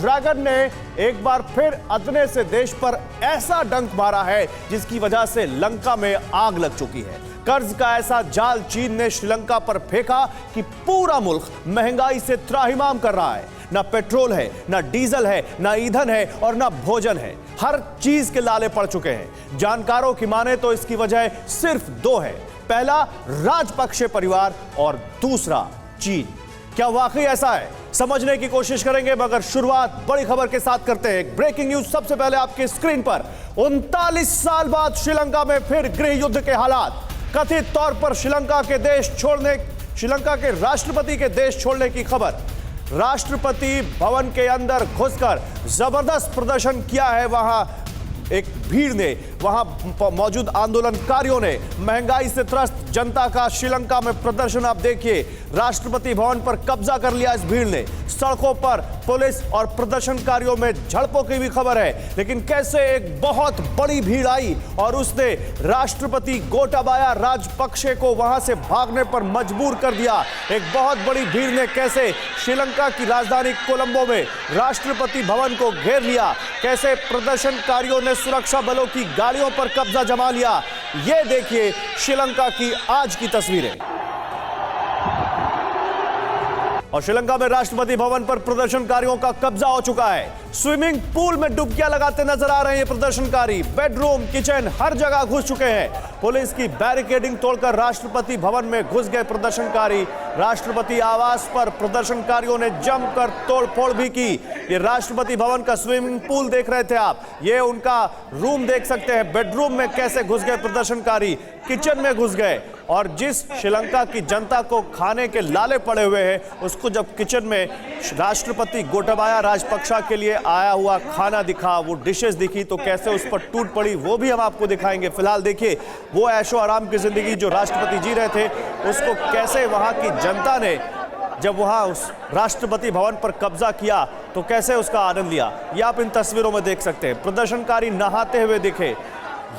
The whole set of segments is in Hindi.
ड्रैगन ने एक बार फिर अदने से देश पर ऐसा डंक मारा है जिसकी वजह से लंका में आग लग चुकी है। कर्ज का ऐसा जाल चीन ने श्रीलंका पर फेंका कि पूरा मुल्क महंगाई से त्राहिमाम कर रहा है। ना पेट्रोल है, ना डीजल है, ना ईंधन है और ना भोजन है। हर चीज के लाले पड़ चुके हैं। जानकारों की माने तो इसकी वजह सिर्फ दो है। पहला राजपक्षे परिवार और दूसरा चीन। क्या वाकई ऐसा है? समझने की कोशिश करेंगे, मगर शुरुआत बड़ी खबर के साथ करते हैं। ब्रेकिंग न्यूज सबसे पहले आपकी स्क्रीन पर। 39 साल बाद श्रीलंका में फिर गृह युद्ध के हालात। कथित तौर पर श्रीलंका के राष्ट्रपति के देश छोड़ने की खबर। राष्ट्रपति भवन के अंदर घुसकर जबरदस्त प्रदर्शन किया है वहां एक भीड़ ने। वहां मौजूद आंदोलनकारियों ने महंगाई से त्रस्त जनता का श्रीलंका में प्रदर्शन आप देखिए। राष्ट्रपति भवन पर कब्जा कर लिया इस भीड़ ने। सड़कों पर पुलिस और प्रदर्शनकारियों में झड़पों की भी खबर है। लेकिन कैसे एक बहुत बड़ी भीड़ आई और उसने राष्ट्रपति गोटाबाया राजपक्षे को वहां से भागने पर मजबूर कर दिया। एक बहुत बड़ी भीड़ ने कैसे श्रीलंका की राजधानी कोलंबो में राष्ट्रपति भवन को घेर लिया। कैसे प्रदर्शनकारियों ने सुरक्षा बलों की गाड़ियों पर कब्जा जमा लिया। यह देखिए श्रीलंका की आज की तस्वीरें। और श्रीलंका में राष्ट्रपति भवन पर प्रदर्शनकारियों का कब्जा हो चुका है। स्विमिंग पूल में डुबकियां लगाते नजर आ रहे हैं प्रदर्शनकारी। बेडरूम, किचन, हर जगह घुस चुके हैं। पुलिस की बैरिकेडिंग तोड़कर राष्ट्रपति भवन में घुस गए प्रदर्शनकारी। राष्ट्रपति आवास पर प्रदर्शनकारियों ने जमकर तोड़फोड़ भी की। ये राष्ट्रपति भवन का स्विमिंग पूल देख रहे थे आप, ये उनका रूम देख सकते हैं। बेडरूम में कैसे घुस गए प्रदर्शनकारी, किचन में घुस गए। और जिस श्रीलंका की जनता को खाने के लाले पड़े हुए हैं, उसको जब किचन में राष्ट्रपति गोटाबाया राजपक्षा के लिए आया हुआ खाना दिखा, वो डिशेस दिखी, तो कैसे उस पर टूट पड़ी वो भी हम आपको दिखाएंगे। फिलहाल देखिए वो ऐशो आराम की जिंदगी जो राष्ट्रपति जी रहे थे, उसको कैसे वहां की जनता ने जब वहां उस राष्ट्रपति भवन पर कब्जा किया तो कैसे उसका आनंद लिया। ये आप इन तस्वीरों में देख सकते हैं। प्रदर्शनकारी नहाते हुए दिखे।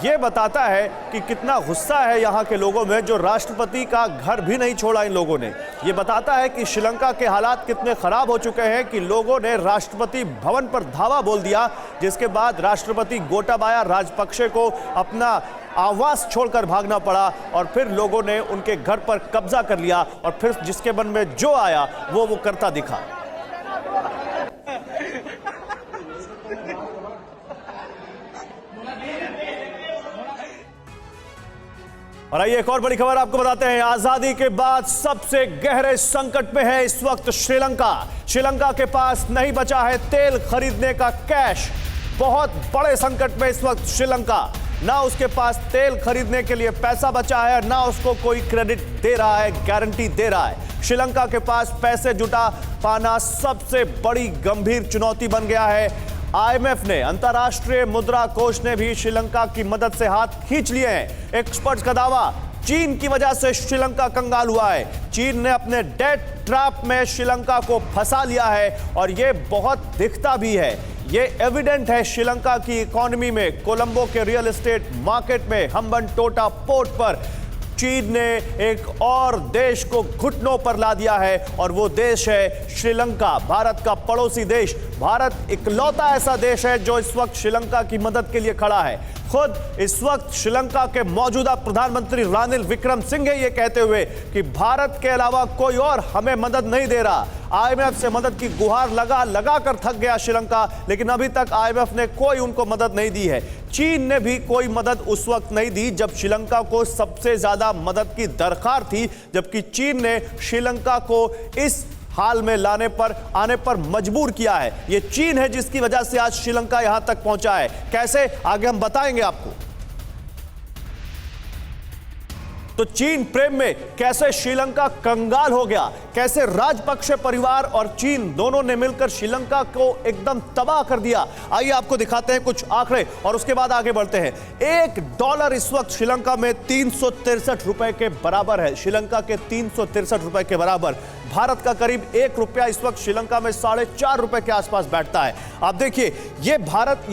ये बताता है कि कितना गुस्सा है यहाँ के लोगों में, जो राष्ट्रपति का घर भी नहीं छोड़ा इन लोगों ने। ये बताता है कि श्रीलंका के हालात कितने खराब हो चुके हैं कि लोगों ने राष्ट्रपति भवन पर धावा बोल दिया, जिसके बाद राष्ट्रपति गोटाबाया राजपक्षे को अपना आवास छोड़कर भागना पड़ा और फिर लोगों ने उनके घर पर कब्जा कर लिया और फिर जिसके मन में जो आया वो करता दिखा। और आइए एक और बड़ी खबर आपको बताते हैं। आजादी के बाद सबसे गहरे संकट में है इस वक्त श्रीलंका। श्रीलंका के पास नहीं बचा है तेल खरीदने का कैश। बहुत बड़े संकट में इस वक्त श्रीलंका। ना उसके पास तेल खरीदने के लिए पैसा बचा है, ना उसको कोई क्रेडिट दे रहा है, गारंटी दे रहा है। श्रीलंका के पास पैसे जुटा पाना सबसे बड़ी गंभीर चुनौती बन गया है। आईएमएफ ने, अंतर्राष्ट्रीय मुद्रा कोष ने भी श्रीलंका की मदद से हाथ खींच लिए हैं। एक्सपर्ट्स का दावा, चीन की वजह से श्रीलंका कंगाल हुआ है। चीन ने अपने डेट ट्रैप में श्रीलंका को फंसा लिया है और यह बहुत दिखता भी है। ये एविडेंट है श्रीलंका की इकोनॉमी में। कोलंबो के रियल एस्टेट मार्केट में हम्बनटोटा पोर्ट पर चीन ने एक और देश को घुटनों पर ला दिया है और वो देश है श्रीलंका, भारत का पड़ोसी देश। भारत इकलौता ऐसा देश है जो इस वक्त श्रीलंका की मदद के लिए खड़ा है। खुद इस वक्त श्रीलंका के मौजूदा प्रधानमंत्री रानिल विक्रमसिंघे ये कहते हुए कि भारत के अलावा कोई और हमें मदद नहीं दे रहा। आईएमएफ से मदद की गुहार लगा कर थक गया श्रीलंका, लेकिन अभी तक आईएमएफ ने कोई उनको मदद नहीं दी है। चीन ने भी कोई मदद उस वक्त नहीं दी जब श्रीलंका को सबसे ज्यादा मदद की दरकार थी, जबकि चीन ने श्रीलंका को इस हाल में आने पर मजबूर किया है। यह चीन है जिसकी वजह से आज श्रीलंका यहां तक पहुंचा है। कैसे, आगे हम बताएंगे आपको। तो चीन प्रेम में कैसे श्रीलंका कंगाल हो गया, कैसे राजपक्षे परिवार और चीन दोनों ने मिलकर श्रीलंका को एकदम तबाह कर दिया। आइए आपको दिखाते हैं कुछ आंकड़े और उसके बाद आगे बढ़ते हैं। $1 इस वक्त श्रीलंका में 363 रुपए के बराबर है। श्रीलंका के 363 रुपए के बराबर। भारत का करीब ₹1 इस वक्त श्रीलंका में ₹4.5 के आसपास बैठता है। आप देखिए ये भारत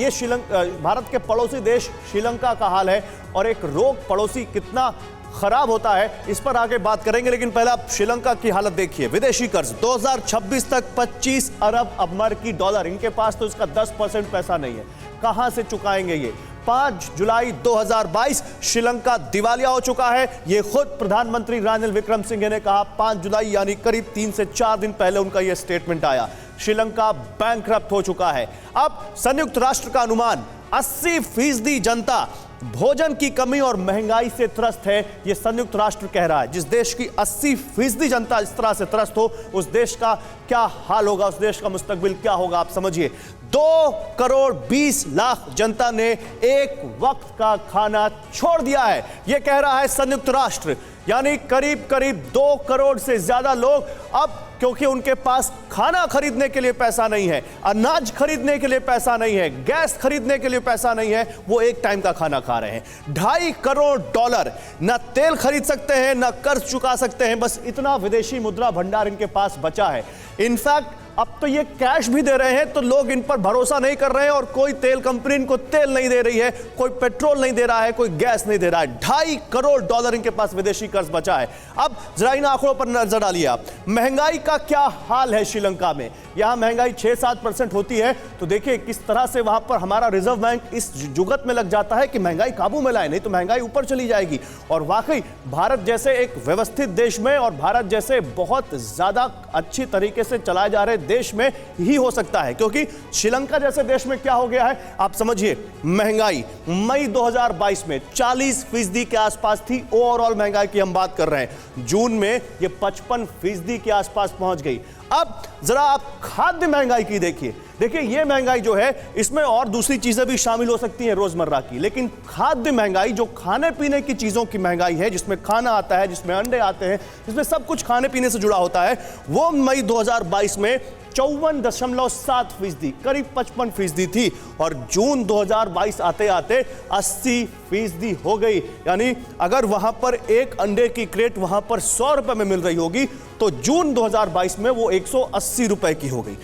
के पड़ोसी देश श्रीलंका का हाल है और एक रोग पड़ोसी कितना खराब होता है, इस पर आगे बात करेंगे। लेकिन पहले आप श्रीलंका की हालत देखिए। विदेशी कर्ज 2026 तक 25 अरब अमेरिकी डॉलर, इनके पास तो इसका 10% पैसा नहीं है, कहां से चुकाएंगे ये? 5 जुलाई 2022 श्रीलंका दिवालिया हो चुका है। ये खुद प्रधानमंत्री रानिल विक्रमसिंघे ने कहा। 5 जुलाई यानी करीब 3 से 4 दिन पहले उनका यह स्टेटमेंट आया। श्रीलंका बैंकरप्ट हो चुका है। अब संयुक्त राष्ट्र का अनुमान 80% जनता भोजन की कमी और महंगाई से त्रस्त है, यह संयुक्त राष्ट्र कह रहा है। जिस देश की 80% जनता इस तरह से त्रस्त हो, उस देश का क्या हाल होगा, उस देश का मुस्तकबिल क्या होगा, आप समझिए। 2 करोड़ 20 लाख जनता ने एक वक्त का खाना छोड़ दिया है, यह कह रहा है संयुक्त राष्ट्र। यानी करीब करीब 2 करोड़ से ज्यादा लोग अब, क्योंकि उनके पास खाना खरीदने के लिए पैसा नहीं है, अनाज खरीदने के लिए पैसा नहीं है, गैस खरीदने के लिए पैसा नहीं है, वो एक टाइम का खाना खा रहे हैं। 2.5 करोड़ डॉलर, ना तेल खरीद सकते हैं, ना कर्ज चुका सकते हैं, बस इतना विदेशी मुद्रा भंडार इनके पास बचा है। इनफैक्ट अब तो ये कैश भी दे रहे हैं, तो लोग इन पर भरोसा नहीं कर रहे हैं और कोई तेल कंपनी इनको तेल नहीं दे रही है, कोई पेट्रोल नहीं दे रहा है, कोई गैस नहीं दे रहा है। 2.5 करोड़ डॉलर इनके पास विदेशी कर्ज बचा है। अब जरा इन आंकड़ों पर नजर डालिए आप। महंगाई का क्या हाल है श्रीलंका में? यहां महंगाई 6-7% होती है, तो देखिए किस तरह से वहां पर हमारा रिजर्व बैंक इस जुगत में लग जाता है कि महंगाई काबू में लाए, नहीं तो महंगाई ऊपर चली जाएगी। और वाकई भारत जैसे एक व्यवस्थित देश में और भारत जैसे बहुत ज्यादा अच्छी तरीके से चलाए जा रहे देश में ही हो सकता है, क्योंकि श्रीलंका जैसे देश में क्या हो गया है आप समझिए। महंगाई मई 2022 में 40% के आसपास थी, ओवरऑल महंगाई की हम बात कर रहे हैं। जून में ये 55% के आसपास पहुंच गई। अब जरा आप खाद्य महंगाई की देखिए। देखिए ये महंगाई जो है, इसमें और दूसरी चीजें भी शामिल हो सकती हैं रोजमर्रा की, लेकिन खाद्य महंगाई जो खाने पीने की चीजों की महंगाई है, जिसमें खाना आता है, जिसमें अंडे आते हैं, जिसमें सब कुछ खाने पीने से जुड़ा होता है, वो मई 2022 में 54.7%, करीब 55% थी, और जून 2022 आते आते 80% हो गई। यानी अगर वहां पर एक अंडे की क्रेट वहां पर 100 रुपए में मिल रही होगी, तो जून 2022 में वो 180 रुपए की हो गई।